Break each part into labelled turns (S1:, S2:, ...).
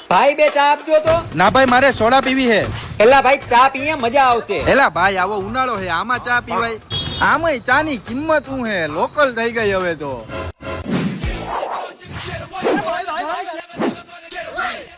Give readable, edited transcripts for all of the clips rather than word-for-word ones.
S1: ભાઈ બે ચા આપજો તો.
S2: ના ભાઈ મારે સોડા પીવી હે.
S1: એલા ભાઈ ચા પીએ મજા આવશે.
S2: એલા ભાઈ આવો ઉનાળો હે આમાં ચા પીવાય? આમાંય ચાની કિંમત શું હે, લોકલ થઈ ગઈ હવે તો.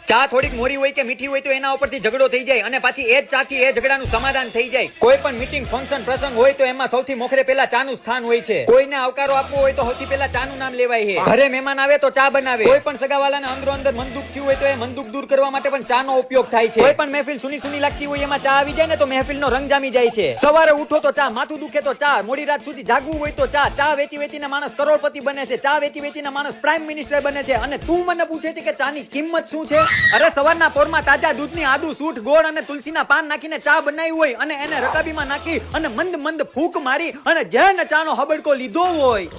S1: ચા થોડીક મોરી હોય કે મીઠી હોય તો એના ઉપરથી ઝઘડો થઈ જાય અને પાછી એ જ ચાથી એ ઝઘડાનું સમાધાન થઈ જાય. કોઈ પણ મીટિંગ ફંક્શન પ્રસંગ હોય તો એમાં સૌથી મોખરે પેલા ચાનું સ્થાન હોય છે. કોઈને આવકારો આપવો હોય તો સૌથી પેલા ચાનું નામ લેવાય છે. ઘરે મહેમાન આવે તો ચા બનાવે. કોઈ પણ સગાવાલાને અંદરો અંદર મન દુઃખ થયું હોય તો એ મન દુઃખ દૂર કરવા માટે પણ ચાનો ઉપયોગ થાય છે. કોઈ પણ મહેફિલ સુની સુની લાગતી હોય એમાં ચા આવી જાય ને તો મહેફિલનો રંગ જામી જાય છે. સવારે ઉઠો તો ચા, માથું દુખે તો ચા, મોડી રાત સુધી જાગવું હોય તો ચા. ચા વેચી વેચીને માણસ કરોડપતિ બને છે. ચા વેચી વેચીને માણસ પ્રાઇમ મિનિસ્ટર બને છે. અને તું મને પૂછે છે કે ચાની કિંમત શું છે? અરે સવારના પોરમાં તાજા દૂધની આદુ, સૂંઠ, ગોળ અને તુલસીના પાન નાખીને ચા બનાવી હોય અને એને રકાબીમાં નાખી અને મંદ મંદ ફૂંક મારી અને જેને ચાનો હબડકો લીધો હોય,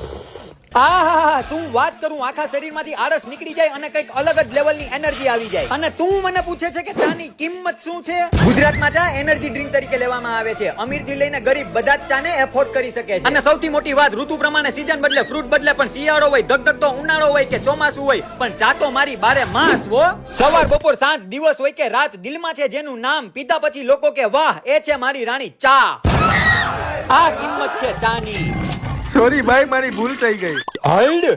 S1: આહા શું વાત કરું, આખા શરીરમાંથી આળસ નીકળી જાય અને કંઈક અલગ જ લેવલની એનર્જી આવી જાય. અને તું મને પૂછે છે કે ચાની કિંમત શું છે? ગુજરાતમાં ચા એનર્જી ડ્રિંક તરીકે લેવામાં આવે છે. અમીરથી લઈને ગરીબ બધા જ ચાને એફોર્ડ કરી શકે છે. અને સૌથી મોટી વાત, ઋતુ પ્રમાણે સીઝન બદલે, ફ્રૂટ બદલે, પણ શિયાળો હોય, ધગધગતો ઉનાળો હોય કે ચોમાસું હોય, પણ ચા તો મારી બારે માસ હો. સવાર બપોર સાંજ, દિવસ હોય કે રાત, દિલમાં છે જેનું નામ, પીધા પછી લોકો કે વાહ, એ છે મારી રાણી ચા. આ કિંમત છે ચાની.
S2: સોરી ભાઈ મારી ભૂલ થઈ ગઈ.
S1: હલ્ડ